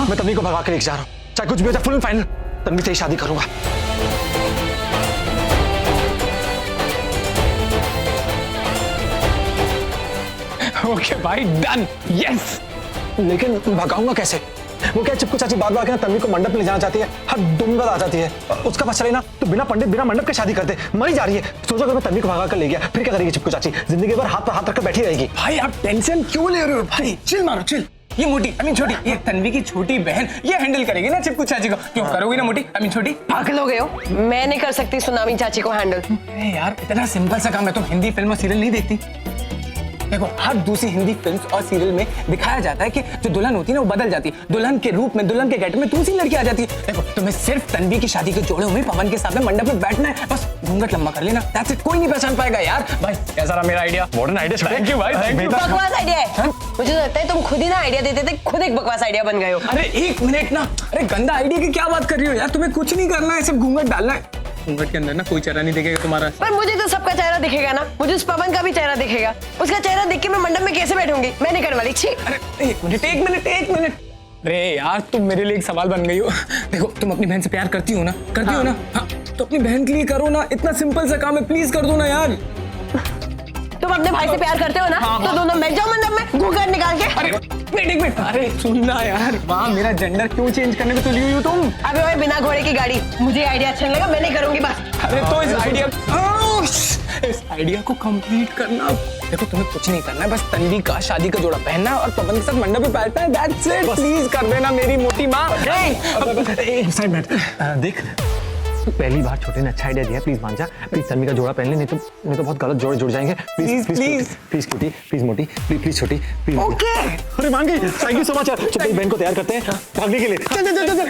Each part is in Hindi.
मैं तन्वी को भगा के लेके जा रहा हूँ, चाहे कुछ भी हो जाए, फुल एंड फाइनल तन्वी से ही शादी करूंगा। ओके भाई, डन, यस। लेकिन भगाऊंगा कैसे? वो क्या चिपकू चाची बार बार के ना तन्वी को मंडप में ले जाना चाहती है, हर दुम आ जाती है। उसका पता चले ना तो बिना पंडित बिना मंडप के शादी करते, मरी जा रही है। सोचा अगर मैं तन्वी को भगा कर ले गया फिर क्या करेगी चिपकू चाची? जिंदगी भर हाथ पर हाथ रखकर बैठी रहेगी। भाई आप टेंशन क्यों ले रहे हो भाई? चिल मारो, चिल। ये मोटी, आई मीन छोटी, ये तन्वी की छोटी बहन ये हैंडल करेगी ना चिपकू चाची को। क्यों करोगी ना मोटी, आई मीन छोटी? पागल हो गए हो? मैं नहीं कर सकती सुनामी चाची को हैंडल। अरे यार इतना सिंपल सा काम है। तुम हिंदी फिल्म और सीरियल नहीं देखती? देखो हर दूसरी हिंदी फिल्म और सीरियल में दिखाया जाता है कि जो दुल्हन होती है ना वो बदल जाती है, दुल्हन के रूप में, दुल्हन के गेटअप में दूसरी लड़की आ जाती है। देखो तुम्हें सिर्फ तन्वी की शादी के जोड़े हुए पवन के साथ में मंडप में बैठना है, बस घूंघट लंबा कर लेना, दैट्स इट। कोई नहीं पहचान पाएगा यार। भाई कैसा रहा मेरा idea? Modern idea. Thank you भाई, थैंक यू। बकवास आइडिया है। मुझे तो लगता है तुम खुद ही ना आइडिया देते थे, खुद एक बकवास आइडिया बन गए हो। अरे एक मिनट ना, अरे गंदा आइडिया की क्या बात कर रही हो यार? तुम्हें कुछ नहीं करना है, सिर्फ घूंघट डालना है। घूंघट के अंदर ना कोई चेहरा नहीं दिखेगा तुम्हारा। पर मुझे तो सबका चेहरा दिखेगा ना, मुझे उस पवन का भी चेहरा दिखेगा। उसका चेहरा देख के मैं मंडप में कैसे बैठूंगी? मैं नहीं करने वाली। छी। अरे एक मिनट। अरे यार तुम मेरे लिए एक सवाल बन गई हो। देखो तुम अपनी बहन से प्यार करती हो ना? करती हो ना? हाँ तो अपनी बहन के लिए करो ना, इतना सिंपल सा काम है, प्लीज कर दो ना यार। तुम अपने भाई से प्यार करते हो ना? तो दोनों बैठ जाओ मंडप में घूंघट निकाल के। अरे एक मिनट, अरे सुनना यार, वहाँ मेरा जेंडर क्यों चेंज करने में तुली हुई हो तुम? अबे ओए बिना घोड़े की गाड़ी, मुझे आइडिया अच्छा नहीं लगा, मैं नहीं करूंगी बस। अरे तो इस आइडिया को कंप्लीट करना। देखो तुम्हें कुछ नहीं करना है, बस तन्वी का शादी का जोड़ा पहनना और पवन के साथ मंडप पे बैठना है, दैट्स इट। प्लीज कर देना मेरी मोटी माँ। एक मिनट देख, पहली बार छोटे ने अच्छा आइडिया दिया, प्लीज मान जा। प्लीज तन्वी का जोड़ा पहन ले, नहीं तो बहुत गलत जोड़े जुड़ जाएंगे। प्लीज क्यूटी, प्लीज मोटी, प्लीज छोटी, प्लीज। ओके। अरे मान गई, थैंक यू सो मच। चल बहन को तैयार करते हैं भागने के लिए। चल।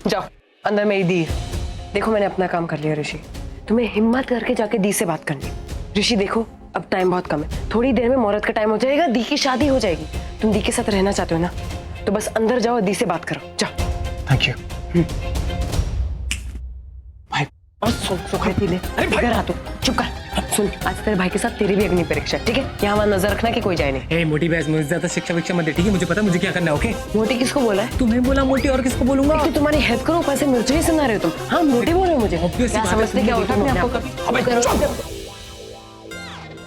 जाओ अंदर मेरी दी। देखो मैंने अपना काम कर लिया ऋषि, तुम्हें हिम्मत करके जाके दी से बात करनी। ऋषि देखो अब टाइम बहुत कम है, थोड़ी देर में मुहूर्त का टाइम हो जाएगा, दी की शादी हो जाएगी। तुम दी के साथ रहना चाहते हो ना, तो बस अंदर जाओ, दी से बात करो, जाओ। थैंक यू भाई। और सुखाई पी ले। अरे इधर आ तू, चुप कर। सुन, आज तेरे भाई के साथ तेरी भी अग्नि परीक्षा, ठीक है? यहाँ वहाँ नजर रखना कि कोई जाए नहीं। मोटी बहस, मुझे ज्यादा शिक्षा मत दे, ठीक है? मुझे पता मुझे क्या करना है। ओके? मोटी किसको बोला है? तुम्हें बोला मोटी, और किसको बोलूंगा? कि तुम्हारी हेल्प करो, ऊपर से मिर्ची सुना रहे हो तुम। हाँ मोटी बोल रहे हो मुझे, क्या समझते क्या होता है आपको?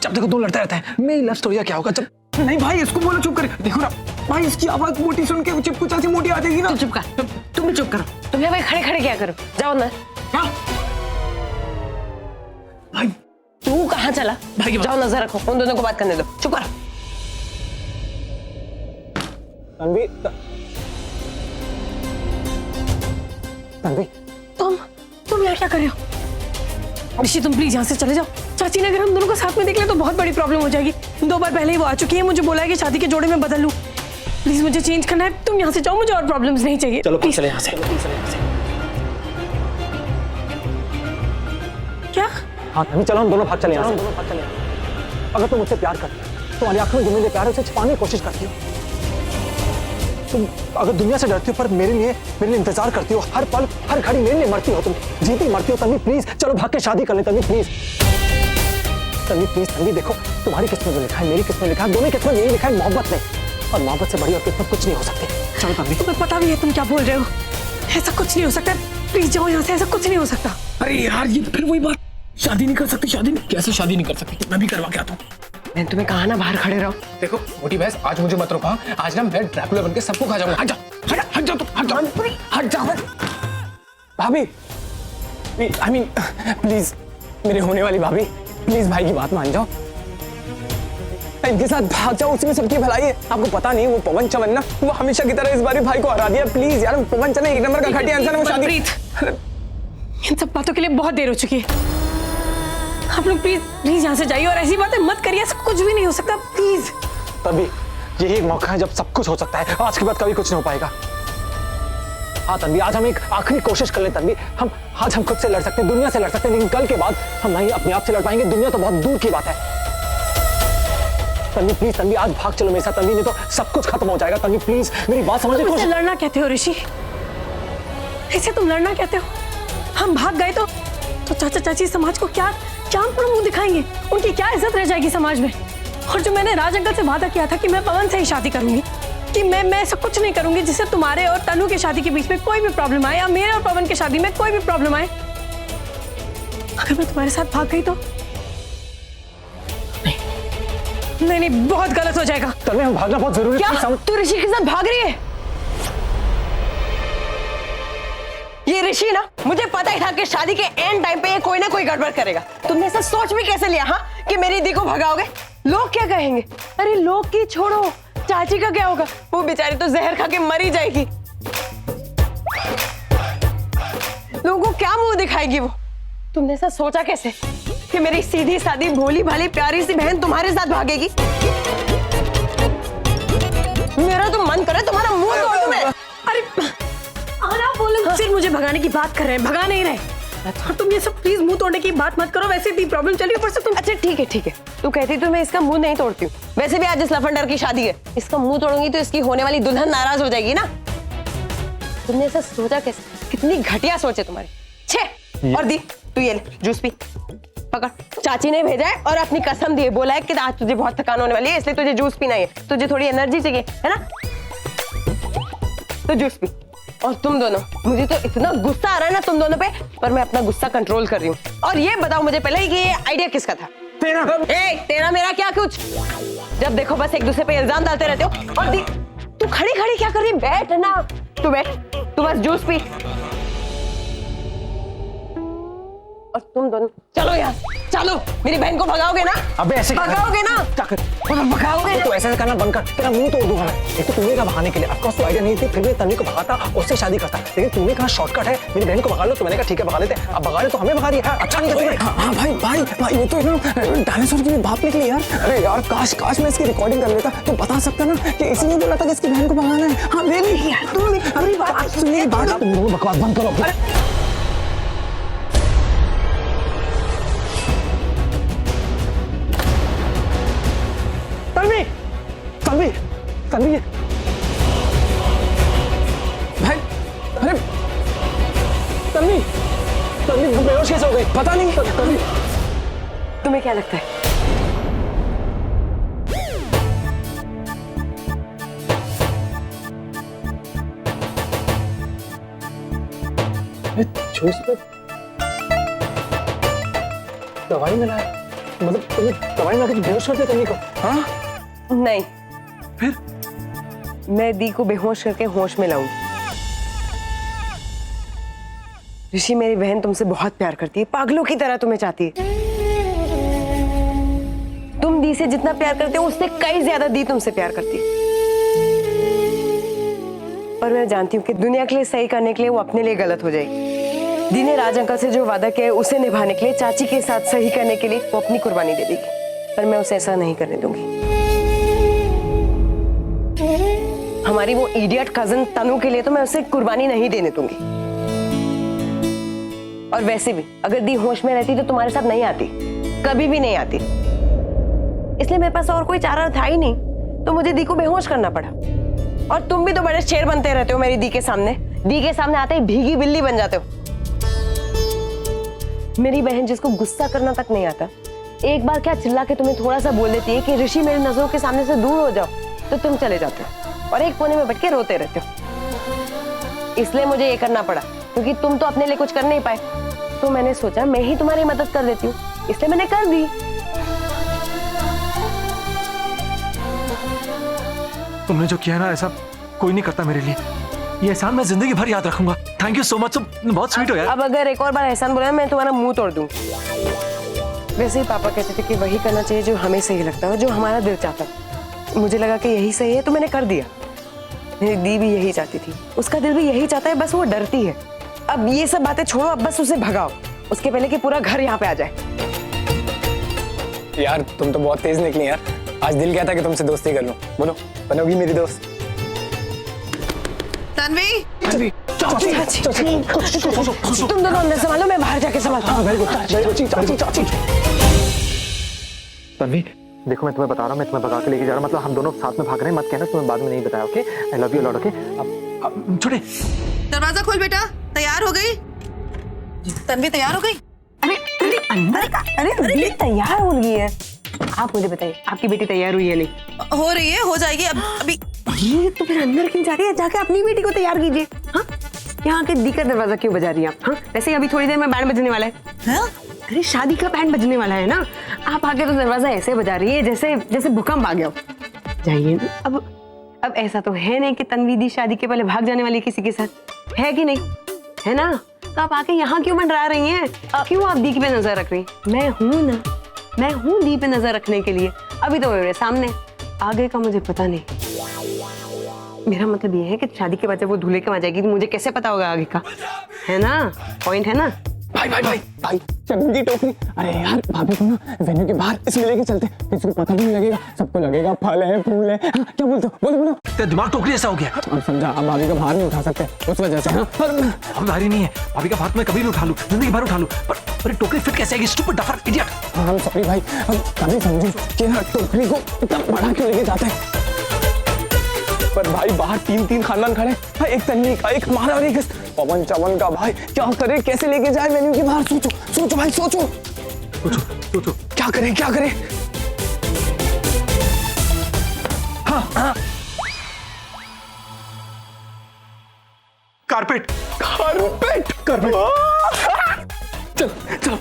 जब देखो तुम लड़ता रहता है, मेरी लव स्टोरी क्या होगा? जब नहीं भाई इसको बोलो चुप करे। देखो ना भाई, इसकी आवाज मोटी सुन के चिपकू चाची मोटी आ जाएगी ना। चुप कर, तुम भी चुप करो। तुम यहाँ खड़े खड़े क्या करो? जाओ ना। भाई तू कहाँ चला? भाई जाओ नजर रखो, उन दोनों को बात करने दो, चुप कर। तन्वी, तुम यहाँ क्या कर रहे हो? ऋषि तुम प्लीज यहाँ से चले जाओ। चाची ने अगर हम दोनों को साथ में देख लिया तो बहुत बड़ी प्रॉब्लम हो जाएगी। 2 बार पहले ही वो आ चुकी है, मुझे बोला है कि शादी के जोड़े में बदल लूं। प्लीज मुझे चेंज करना है, तुम यहाँ से जाओ, मुझे और प्रॉब्लम्स नहीं चाहिए। चलो चले यहाँ से। क्या? हाँ तन्वी चलो, हम दोनों भाग चले यहाँ से। अगर तुम मुझसे प्यार करती हो, तुम्हारी आंखों में जो मेरे प्यार है उसे छिपाने की कोशिश करती हो। तुम अगर दुनिया से डरती हो पर मेरे लिए इंतजार करती हो, हर पल हर घड़ी मेरे लिए मरती हो, तुम जीती मरती हो। तन्वी प्लीज चलो भाग के शादी कर ले। तन्वी प्लीज, तन्वी देखो, तुम्हारी किस्मत में लिखा है, मेरी किस्मत में लिखा है, दोनों किस्मत यही लिखा है मोहब्बत में, और मोहब्बत से बड़ी और किस्मत कुछ नहीं हो सकती। चलो तन्वी। तुम्हें पता भी है तुम क्या बोल रहे हो? ऐसा कुछ नहीं हो सकता, प्लीज जाओ यहाँ से, ऐसा कुछ नहीं हो सकता। अरे यार ये फिर वही बात, शादी नहीं कर सकती। शादी नहीं कैसे शादी नहीं कर सकती? मैं भी करवा के आता हूँ। मैंने तुम्हें कहा ना बाहर खड़े रहो। देखो मोटी बहस, आज मुझे मत रोका। आज ना मैं ड्रैकुला बनके सबको खा जाऊंगा। हट जाओ भाभी, आई मीन प्लीज मेरे होने वाली भाभी, प्लीज भाई की बात मान जाओ, इनके साथ भाग जाओ, उसी में सबकी भलाई है। आपको पता नहीं वो पवन चमन ना, वो हमेशा की तरह इस बार भाई को हरा दिया। प्लीज यार, पवन चमन एक नंबर का घटिया इंसान है। वो शादी, इन सब बातों के लिए बहुत देर हो चुकी है। आप लोग प्लीज यहाँ से जाइए और ऐसी बातें मत करिए, ऐसा कुछ भी नहीं हो सकता, प्लीज। तभी यही एक मौका है जब सब कुछ हो सकता है, आज के बाद कभी कुछ नहीं हो पाएगा। हाँ तन्वी, आज हम एक आखिरी कोशिश कर ले तन्वी। आज हम खुद से लड़ सकते हैं, दुनिया से लड़ सकते हैं, लेकिन कल के बाद हम नहीं अपने आप से लड़ पाएंगे। दुनिया तो बहुत दूर की बात है। तन्वी प्लीज, तन्वी आज भाग चलो मेरे साथ तन्वी, नहीं तो सब कुछ खत्म हो जाएगा। तन्वी प्लीज मेरी बात समझ। तुम लड़ना कहते हो ऋषि? ऐसे तुम लड़ना कहते हो? हम भाग गए तो चाचा चाची समाज को क्या क्या हम पर मुंह दिखाएंगे? उनकी क्या इज्जत रह जाएगी समाज में? और जो मैंने राज अंकल से वादा किया था कि मैं पवन से ही शादी करूंगी, कि मैं ऐसा कुछ नहीं करूंगी जिससे तुम्हारे और तनु की शादी के बीच में कोई भी प्रॉब्लम आए या मेरे और पवन की शादी में कोई भी प्रॉब्लम आए। अगर मैं तुम्हारे साथ भाग गई तो नहीं नहीं, बहुत गलत हो जाएगा। तन्वी, हम भागना बहुत जरूरी क्या है। तू ऋषि के साथ भाग रही है? ये ऋषि ना, मुझे पता ही था कि शादी के एंड टाइम पे ये कोई ना कोई गड़बड़ करेगा। तुमने ऐसा सोच भी कैसे लिया हाँ कि मेरी दी को भगाओगे? लोग क्या कहेंगे? अरे लोग की छोड़ो, चाची का क्या होगा? वो बेचारी तो जहर खा के मर ही जाएगी। लोगों को क्या मुंह दिखाएगी वो? तुमने ऐसा सोचा कैसे कि मेरी सीधी सादी भोली भाली प्यारी सी बहन तुम्हारे साथ भागेगी? मेरा तो मन करे तुम्हारा मुंह तोड़ दूं मैं। अरे आना बोले सिर्फ मुझे भगाने की बात कर रहे हैं, भगा नहीं रहे। अच्छा तुम ये सब प्लीज मुंह तोड़ने की बात मत करो, वैसे इतनी प्रॉब्लम चली ऊपर से तुम। अच्छा ठीक है, तू कहती तो मैं इसका मुंह नहीं तोड़ती हूँ। वैसे भी आज इस लफंडर की शादी है, इसका मुंह तोड़ूंगी तो इसकी होने वाली दुल्हन नाराज हो जाएगी ना। तुमने ऐसा सोचा कैसे? कितनी घटिया सोच है तुम्हारी। छे और दी तू ये ले जूस पी, पकड़। चाची ने भेजा है और अपनी कसम दी है, बोला है कि आज तुझे बहुत थकान होने वाली है इसलिए तुझे जूस पीना है, तुझे थोड़ी एनर्जी चाहिए है ना, तो जूस पी। और तुम दोनों, मुझे तो इतना गुस्सा आ रहा है ना तुम दोनों पे, पर मैं अपना गुस्सा कंट्रोल कर रही हूँ। और ये बताओ मुझे पहले कि ये आइडिया किसका था? तेरा मेरा क्या कुछ? जब देखो बस एक दूसरे पे इल्जाम डालते रहते हो। और तू खड़ी खड़ी क्या कर रही? बैठ ना, तू बैठ, तू बस जूस पी। और तुम दोनों चलो यहाँ, चलो। मेरी बहन को भगाओगे ना? अबे ऐसे भगाओगे ना? भगाओगे तो ऐसे करना बंद कर, तेरा मुंह तोड़ दूंगा मैं। एक तो तूने कहा भगाने के लिए, ऑफ कोर्स तो आइडिया नहीं थी, फिर भी तन्वी को भगाता, उससे शादी करता। लेकिन तूने कहा शॉर्टकट है, मेरी बहन को भगा लो, तो मैंने कहा ठीक है भगा लेते। अब भगा ले तो हमें भगा दिया। अच्छा नहीं करते। हाँ भाई ये तो डायनासोर की बात निकली यार। अरे यार काश मैं इसकी रिकॉर्डिंग कर लेता तो बता सकता ना कि इसने बोला था कि इसकी बहन को भगाना है। हाँ रियली यार, तुम मेरी बात सुनिए, तुम दोनों बकवास बंद करो। तन्वी भाई, अरे तन्वी बेहोश कैसे हो गई? पता नहीं। तन्वी, तुम्हें क्या लगता है? जूस में दवाई मिलाया, मतलब तुमने दवाई मिला के बेहोश कर दिया तन्वी को? हाँ नहीं, फिर मैं दी को बेहोश करके होश में लाऊंगी। ऋषि, मेरी बहन तुमसे बहुत प्यार करती है, पागलों की तरह तुम्हें चाहती है। तुम दी से जितना प्यार करते हो उससे कई ज्यादा दी तुमसे प्यार करती है। पर मैं जानती हूँ कि दुनिया के लिए सही करने के लिए वो अपने लिए गलत हो जाएगी। दी ने राज अंकल से जो वादा किया है उसे निभाने के लिए, चाची के साथ सही करने के लिए वो अपनी कुर्बानी दे देगी, पर मैं उसे ऐसा नहीं करने दूंगी। हमारी वो इडियट कजन तनु के लिए तो मैं उसे कुर्बानी नहीं देने दूंगी। और वैसे भी अगर दी होश में रहती तो तुम्हारे साथ नहीं आती, कभी भी नहीं आती। इसलिए मेरे पास और कोई चारा था ही नहीं, तो मुझे दी को बेहोश करना पड़ा। और तुम भी तो बड़े शेर बनते रहते हो मेरी दी के सामने। दी के सामने आते ही भीगी बिल्ली बन जाते हो। मेरी बहन जिसको गुस्सा करना तक नहीं आता, एक बार क्या चिल्ला के तुम्हें थोड़ा सा बोल देती है कि ऋषि मेरी नजरों के सामने से दूर हो जाओ, तो तुम चले जाते हो और एक कोने में बैठ के रोते रहते हो। इसलिए मुझे ये करना पड़ा, क्योंकि तुम तो अपने लिए कुछ कर नहीं पाए। तो मैंने सोचा मैं ही तुम्हारी मदद कर देती हूँ, इसलिए मैंने कर दी। तुमने जो किया ना, ऐसा कोई नहीं करता मेरे लिए। ये एहसान मैं जिंदगी भर याद रखूंगा। थैंक यू सो मच, बहुत स्वीट हो यार। अब अगर एक और बार एहसान बोला मैं तुम्हारा मुंह तोड़ दूंगी। वैसे ही पापा कहते थे कि वही करना चाहिए जो हमें सही लगता है, जो हमारा दिल चाहता है। मुझे लगा कि यही सही है तो मैंने कर दिया। मेरी दी भी यही चाहती थी, उसका दिल भी यही चाहता है, बस वो डरती है। अब ये सब बातें छोड़ो, अब बस उसे भगाओ, उसके पहले कि पूरा घर यहाँ पे आ जाए। यार तुम तो बहुत तेज निकली यार। आज दिल क्या था कि तुमसे दोस्ती कर लूं। बोलो, बनोगी मेरी दोस्त? तन्वी, तुम दोनों अंदर संभालो, मैं बाहर जाके संभालता हूँ। तन्वी देखो, मैं तुम्हें बता रहा हूँ, मैं तुम्हें भगा के लेके जा रहा हूँ, मतलब हम दोनों साथ में भाग रहे हैं। मत कहना तुम्हें बाद में नहीं बताया, okay? I love you lot, okay? अब छोड़े। दरवाजा खोल बेटा। तैयार हो गई? तन्वी तैयार हो गई? अरे अंदर का? अरे दी तैयार हो गई है। आप मुझे बताइए, आपकी बेटी तैयार हुई है नहीं? हो रही है, हो जाएगी अभी। ये तो फिर अंदर क्यों जा रही है? जाके अपनी बेटी को तैयार कीजिए। हाँ, यहाँ के दी का दरवाजा क्यों बजा रही है आप? हाँ, वैसे ही अभी थोड़ी देर में बैंड बजने वाला है। हाँ? अरे शादी का बैंड बजने वाला है ना, आप आके तो दरवाजा ऐसे बजा रही है जैसे जैसे भूकंप आ गया हो। जाइए ना। अब ऐसा तो है नहीं कि तन्वी दी शादी के पहले भाग जाने वाली है किसी के साथ, है कि नहीं? है ना? तो आप आके यहाँ क्यों मंडरा रही हैं? क्यों आप दी पे नजर रख रही? मैं हूँ ना, मैं हूँ दी पे नजर रखने के लिए। अभी तो मेरे सामने, आगे का मुझे पता नहीं। मेरा मतलब ये है कि शादी के बाद जब वो दूल्हे के वहां जाएगी तो मुझे कैसे पता होगा आगे का? है ना? पॉइंट है ना? भाई भाई भाई भाई, चंदन की टोकरी। अरे यार, भाभी को ना वेन्यू के बाहर इसमें लेके चलते, किसी को पता भी नहीं लगेगा, सबको लगेगा फल है फूल है। हाँ, क्या बोलते हो? बोलो बोलो। तेरा दिमाग टोकरी ऐसा हो गया। अब समझा, अब भाभी का भार नहीं उठा सकते उस वजह से। हाँ, अब भारी नहीं है, भाभी का भार तो मैं कभी भी उठा लूं, जिंदगी भर उठा लूं, पर टोकरी फिट कैसे आएगी? Stupid duffer idiot. हम सॉरी भाई, हम कभी समझे कि ना टोकरी को इतना बड़ा क्यों लेके जाते हैं। पर भाई बाहर तीन खानदान खड़े, भाई एक तन्वी का, एक हमारा और एक पवन चवन का। भाई क्या करे, कैसे लेके जाए वेन्यू के बाहर? सोचो सोचो भाई, सोचो सोचो सोचो, क्या करें क्या करें। हाँ, कारपेट कारपेट कारपेट। चल चल।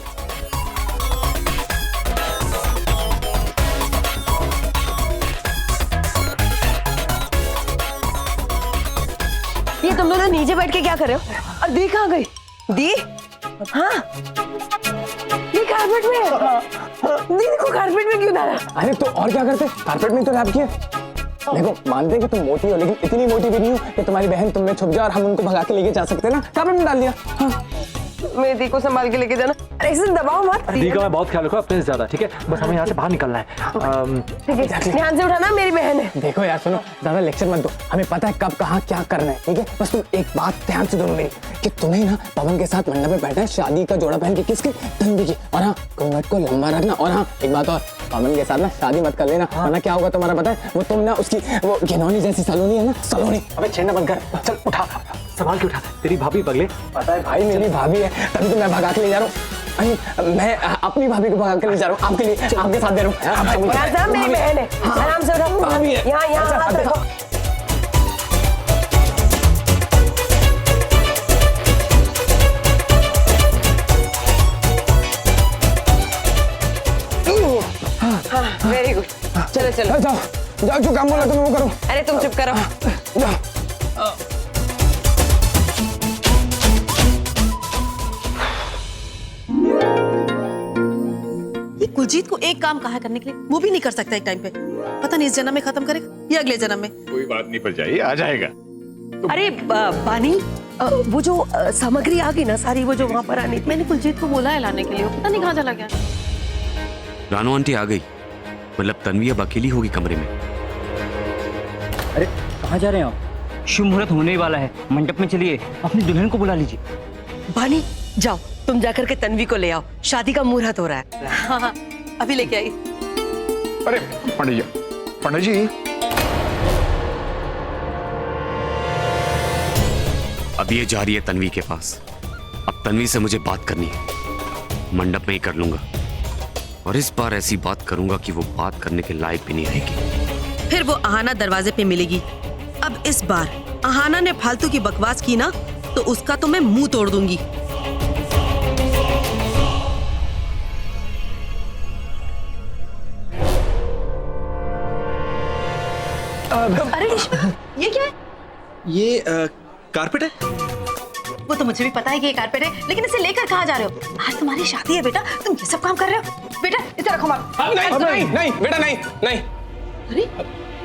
ये तुम दोनों नीचे बैठ के क्या कर रहे हो? और दी कहाँ गई? दी? हाँ, ये कारपेट में है। दी को कारपेट में क्यों डाला? अरे तो और क्या करते, कारपेट में तो रैप किया। देखो मानते कि तुम मोटी हो, लेकिन इतनी मोटी भी नहीं हो कि तुम्हारी बहन तुम में छुप जाए और हम उनको भगा के लेके जा सकते ना। कारपेट में डाल दिया। हाँ, मेरी दी को संभाल के लेके जाना। अरे इसे दबाओ मत। दी का मैं बहुत ख्याल रखूंगा, अपने से ज्यादा, ठीक है? बस हमें यहाँ से बाहर निकलना है। ठीक है, ध्यान से उठाना, मेरी बहन है। देखो यार सुनो, ज्यादा लेक्चर मत दो, हमें पता है कब कहाँ क्या करना है, ठीक है? बस तुम एक बात ध्यान से सुनो मेरी, कि तुम्हें ना पवन के साथ मंडप में बैठना है, शादी का जोड़ा पहन के। किसकी? तन्वी की। और हाँ, घूंघट को लंबा रखना। और हाँ, एक बात और, पवन के साथ ना शादी मत कर लेना, वरना क्या होगा तुम्हारा पता है? वो तुम ना उसकी वो घिनौनी जैसी सलोनी है ना, सलोनी। अबे छेड़ना बंद कर, चल उठा, संभाल के उठा। तेरी भाभी पगले। पता है भाई, मेरी भाभी है, तभी तो मैं भगा के ले जा रहा हूँ। मैं अपनी भाभी को भगा के ले जा रहा हूँ, आपके लिए, आपके साथ दे रहा हूँ। मेरी बहन है, आराम से उठाओ। भाभी है। यहाँ यहाँ हाथ रखो। वेरी गुड, चलो चलो। जाओ जाओ, जो काम बोला तुम वो करो। अरे तुम चुप करो। जाओ। ये कुलजीत को एक काम कहा करने के लिए, वो भी नहीं कर सकता एक टाइम पे। पता नहीं इस जन्म में खत्म करेगा या अगले जन्म में। कोई बात नहीं, पर जाइए, आ जाएगा। अरे बानी, वो जो सामग्री आ गई ना सारी, वो जो वहाँ पर आनी थी, मैंने कुलजीत को बोला है लाने के लिए, वो पता नहीं कहाँ चला गया। रानू आंटी आ गई, मतलब तन्वी अब अकेली होगी कमरे में। अरे कहाँ जा रहे हैं आप? शुभ मुहूर्त होने ही वाला है, मंडप में चलिए, अपनी दुल्हन को बुला लीजिए। बानी जाओ, तुम जाकर के तन्वी को ले आओ, शादी का मुहूर्त हो रहा है। हाँ हाँ, अभी लेके आई। अरे पंडित जी, अब ये जा रही है तन्वी के पास। अब तन्वी से मुझे बात करनी है, मंडप में ही कर लूंगा, और इस बार ऐसी बात करूंगा कि वो बात करने के लायक भी नहीं रहेगी। फिर वो आहाना दरवाजे पे मिलेगी। अब इस बार आहाना ने फालतू की बकवास की ना, तो उसका तो मैं मुंह तोड़ दूंगी। अरे ये क्या है? ये कारपेट है। वो तो मुझे भी पता है कि ये कारपेट है, लेकिन इसे लेकर कहाँ जा रहे हो? आज तुम्हारी शादी है बेटा, तुम ये सब काम कर रहे हो? बेटा इसे रखो मत। नहीं नहीं बेटा, नहीं नहीं। अरे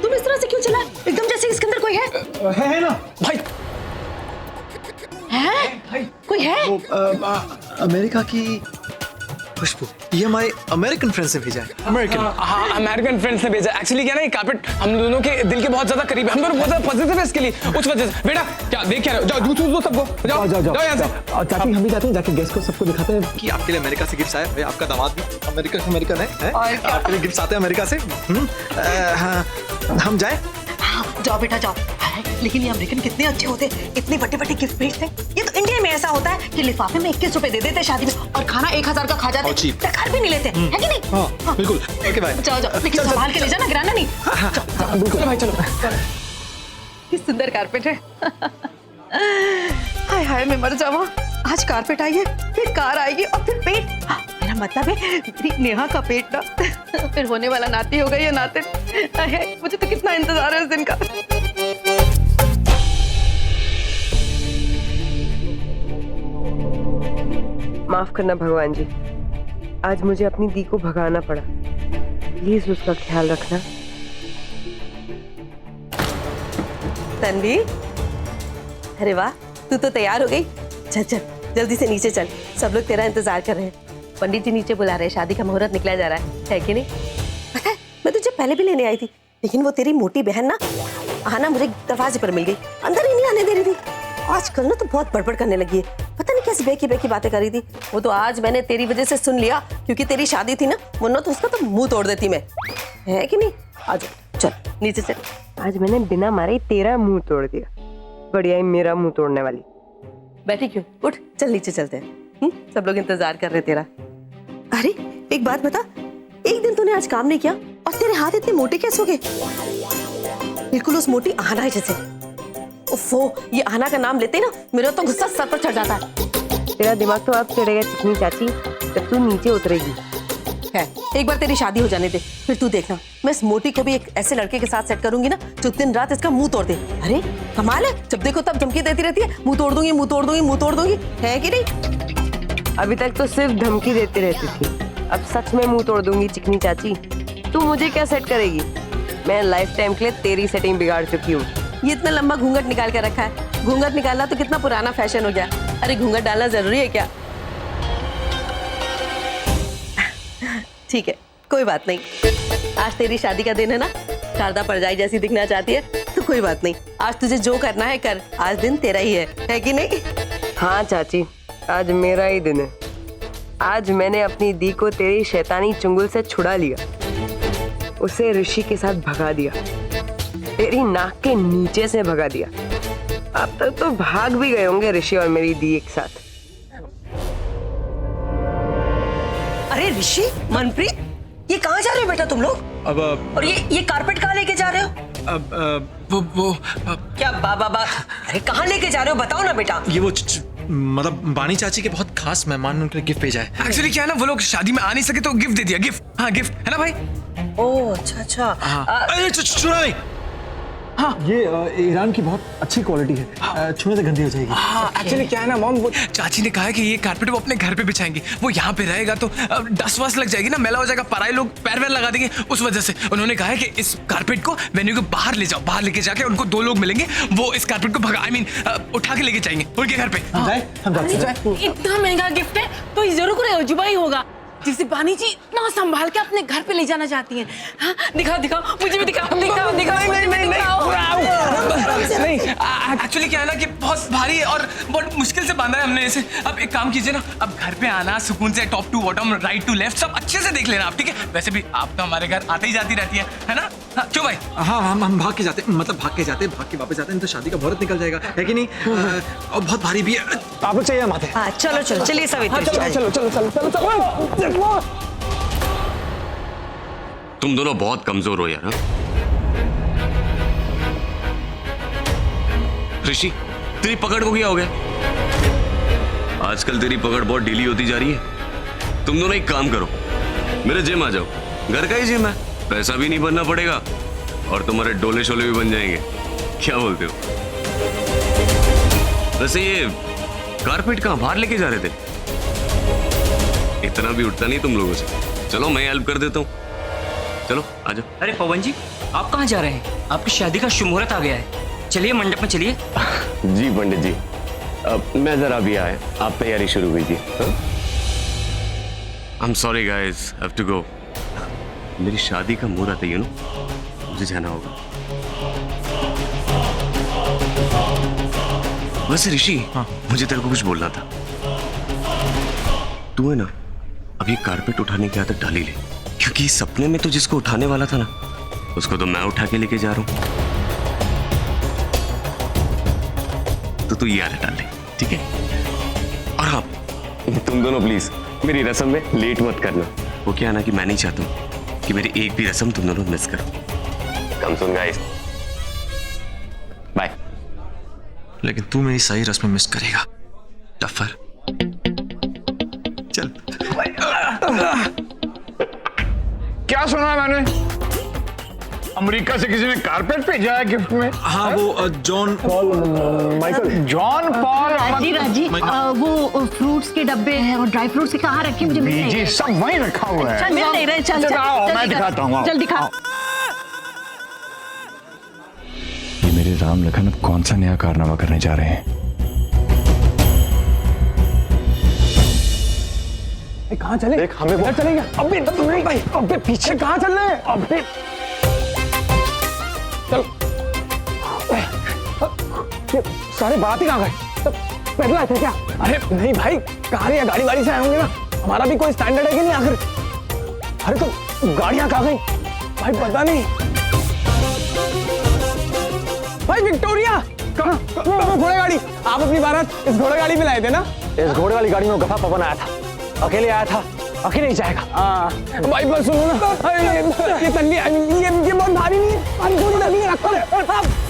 तुम इस तरह से क्यों चला? एकदम जैसे इसके अंदर कोई है। है ना भाई, है? कोई है? वो अमेरिका की खुशबू, ये हमारे अमेरिकन फ्रेंड से भेजा है। अमेरिकन। हाँ, अमेरिकन फ्रेंड्स ने भेजा। एक्चुअली क्या ना, ये कारपेट हम दोनों के दिल के बहुत ज्यादा करीब है, हम दोनों बहुत ज्यादा पॉजिटिव है इसके लिए, उस वजह से। बेटा क्या देख क्या रहे हो? जाओ जूस दो सबको, जाओ जाओ जाओ यहाँ से। चाची हम भी जाते हैं, जाके गेस्ट को सबको दिखाते हैं कि आपके लिए अमेरिका से गिफ्ट आया है। आपका दामाद भी अमेरिकन है? आपके लिए गिफ्ट आते हैं अमेरिका से। हाँ, हम जाए? हाँ, जाओ बेटा जाओ। लेकिन ये अमेरिकन कितने अच्छे होते हैं, इतने बड़े बड़े गिफ्ट भेजते हैं। ये तो इंडिया में ऐसा होता है कि लिफाफे में 21 रुपए दे देते हैं शादी में और खाना 1000 का खा जाते और cheap। हैं, घर भी नहीं लेते, है कि नहीं? हाँ बिल्कुल। Okay bye. जाओ जाओ, लेकिन संभाल के ले जाना, गिराना नहीं। चलो भाई चलो। किस सुंदर कारपेट है। हाय हाय मैं मर जाऊँ। आज कारपेट आई है, फिर कार आएगी और फिर पेट। मेरा मतलब है मेरी नेहा का पेट ना फिर होने वाला नाती होगा या नाते। मुझे तो कितना इंतजार है उस दिन का। माफ करना भगवान जी, आज मुझे अपनी दी को भगाना पड़ा। प्लीज उसका ख्याल रखना। तन्वी, अरे वाह, तू तो तैयार हो गई। चल चल जल्दी से नीचे चल, सब लोग तेरा इंतजार कर रहे हैं। पंडित जी नीचे बुला रहे हैं, शादी का मुहूर्त निकला जा रहा है कि नहीं? पता है मैं तुझे पहले भी लेने आई थी, लेकिन वो तेरी मोटी बहन ना आना मुझे दरवाजे पर मिल गई, अंदर ही नहीं आने दे रही थी। आजकल ना तो बहुत बड़बड़ करने लगी है, पता नहीं कैसी बेकी बेकी बातें कर रही थी। वो तो आज मैंने तेरी वजह से सुन लिया, क्योंकि तेरी शादी थी ना, वरना तो उसका तो मुंह तोड़ देती मैं, है कि नहीं? आज चल नीचे चल। आज मैंने बिना मारे ही तेरा मुंह तोड़ दिया, बढ़िया ही मेरा मुंह तोड़ने वाली। बैठी क्यों, उठ चल नीचे चलते हैं। सब लोग इंतजार कर रहे तेरा। अरे एक बात बता, एक दिन तूने आज काम नहीं किया और तेरे हाथ इतने मोटे कैसे हो गए? बिल्कुल उस मोटी आना है जैसे। उफ़ो, ये आना का नाम लेते ही ना मेरा तो गुस्सा सर पर चढ़ जाता है। तेरा दिमाग तो अब चढ़ेगा चिकनी चाची जब तू नीचे उतरेगी। है, एक बार तेरी शादी हो जाने दे, फिर तू देखना मैं इस मोटी को भी एक ऐसे लड़के के साथ सेट करूंगी ना जो दिन रात इसका मुंह तोड़ दे। अरे कमाल है, जब देखो तब धमकी देती रहती है, मुंह तोड़ दूंगी मुंह तोड़ दूंगी मुंह तोड़ दूंगी, है कि नहीं? अभी तक तो सिर्फ धमकी देती रहती थी, अब सच में मुंह तोड़ दूंगी चिकनी चाची। तू मुझे क्या सेट करेगी? मैं लाइफ टाइम के लिए तेरी सेटिंग बिगाड़ चुकी हूँ। ये इतना लंबा घूंघट निकाल के रखा है, घूंघट निकालना तो कितना पुराना फैशन हो गया। अरे घूंघट डालना जरूरी है क्या? ठीक है कोई बात नहीं, आज तेरी शादी का दिन है ना, शारदा परजाई जैसी दिखना चाहती है तो कोई बात नहीं, आज तुझे जो करना है कर, आज दिन तेरा ही है कि नहीं? हाँ चाची, आज मेरा ही दिन है। आज मैंने अपनी दी को तेरी शैतानी चुंगल से छुड़ा लिया, उसे ऋषि के साथ भगा दिया, तेरी नाक के नीचे से भगा दिया। अब तक तो भाग भी गए होंगे ऋषि और मेरी दी एक साथ। अरे ऋषि, मनप्रीत, ये कहाँ जा रहे हो बेटा तुम लोग? अब और ये कारपेट कहाँ लेके जा रहे हो? वो क्या बाबा, अरे कहाँ लेके जा रहे हो बताओ ना बेटा। ये वो मतलब बानी चाची के बहुत खास मेहमान ने उनके गिफ्ट भेजा है। एक्चुअली क्या है ना, वो लोग शादी में आ नहीं सके तो गिफ्ट दे दिया। गिफ्ट, हाँ गिफ्ट है ना भाई। ओह अच्छा। अरे छुरा नहीं। ये ईरान की बहुत अच्छी क्वालिटी है, छूने से गंदी हो जाएगी। हाँ एक्चुअली क्या है ना मॉम, वो चाची ने कहा है कि ये कारपेट वो अपने घर पे बिछाएंगे, वो यहाँ पे रहेगा तो डस्ट वस्ट लग जाएगी ना, मैला हो जाएगा, पराये लोग पैर वैर लगा देंगे। उस वजह से उन्होंने कहा है कि इस कारपेट को वेन्यू के बाहर ले जाओ, बाहर लेके जाके उनको 2 लोग मिलेंगे, वो इस कारपेट को भगा उठा के लेके जाएंगे उनके घर पे। इतना महंगा गिफ्ट है तो ये जरूर कोई अजूबा ही होगा जिसे बानी जी इतना संभाल के अपने घर पे ले जाना चाहती हैं। हाँ, दिखाओ दिखाओ, मुझे भी दिखाओ दिखाओ दिखाओ। नहीं एक्चुअली क्या है ना कि बहुत भारी है और बहुत मुश्किल से बांधा है हमने इसे। अब एक काम कीजिए ना, अब घर पे आना सुकून से, top to bottom, right to left सब अच्छे से देख लेना आप, ठीक है? वैसे भी आप तो हमारे घर आते ही जाती रहती है ना? हाँ, क्यों भाई? हाँ हम भाग के जाते, मतलब भाग के वापस जाते हैं तो शादी का मुहूर्त निकल जाएगा, है कि नहीं? और बहुत भारी भी है। आप लोग चाहिए हम आते हैं। हाँ चलो चलो चलिए सवित्री। तुम दोनों बहुत कमजोर हो यार। ऋषि, तेरी पकड़ को क्या हो गया? आजकल तेरी पकड़ बहुत ढीली होती जा रही है। तुम दोनों एक काम करो, मेरे जिम आ जाओ, घर का ही जिम है, पैसा भी नहीं भरना पड़ेगा और तुम्हारे डोले शोले भी बन जाएंगे। क्या बोलते हो? वैसे ये कारपेट कहाँ बाहर लेके जा रहे थे? इतना भी उठता नहीं तुम लोगों से। चलो मैं हेल्प कर देता हूँ, चलो आ जाओ। अरे पवन जी, आप कहाँ जा रहे हैं? आपकी शादी का शुभ मुहूर्त आ गया है, चलिए मंडप में चलिए। जी पंडित जी, मैं जरा अभी आया, आप तैयारी शुरू कीजिए। I am sorry guys, have to go. मेरी शादी का मुहूर्त है, यू नो, मुझे जाना होगा। वैसे ऋषि, मुझे तेरे को कुछ बोलना था। तू है ना, अभी कारपेट उठाने की आदत डाली ले, क्योंकि सपने में तो जिसको उठाने वाला था ना, उसको तो मैं उठा के लेके जा रहा हूं। तो तू ये आदत डाल ले, ठीक है? आप तुम दोनों प्लीज मेरी रस्म में लेट मत करना। वो क्या है ना कि मैं नहीं चाहता हूँ कि मेरी एक भी रस्म तुम दोनों मिस करो। कम सुन गाइस, बाय। लेकिन तू मेरी सही रस्म मिस करेगा टफर। चल। क्या सुना मैंने? अमेरिका से किसी ने कारपेट भेजा है गिफ्ट में? हाँ वो जॉन जॉन पॉल राजी वो फ्रूट्स के डब्बे हैं और ड्राई फ्रूट्स के कहाँ रखे मुझे मिल नहीं जी रहे। सब वहीं रखा हुआ है। चल मिल नहीं रहे। चल चल आओ, मैं जल्दी दिखाता हूँ, आओ। जल्दी दिखा। ये मेरे राम लखन अब कौन सा नया कारनामा करने जा रहे हैं? कहाँ चले? देख हमें वो चलेंगे। अबे नहीं भाई, अबे पीछे कहाँ चल रहे हैं? अबे चल। ये सारे बात ही कहाँ गए? पैदल आए थे क्या? अरे नहीं भाई, कार या गाड़ी वाड़ी से आए होंगे ना। हमारा भी कोई स्टैंडर्ड है कि नहीं आखिर? अरे तो गाड़ियाँ कहाँ गई? भाई पता नहीं। भाई विक्टोरिया कहाँ? घोड़े गाड़ी। आप अपनी बारात इस घोड़े गाड़ी में लाए थे ना? इस घोड़े वाली गाड़ी में गफा पवन आया था, अकेले आया था, अकेले ही जाएगा। भाई बस सुनो ना, ये तन्वी ये बहुत भारी नहीं है, भारी थोड़ी नहीं रखा है।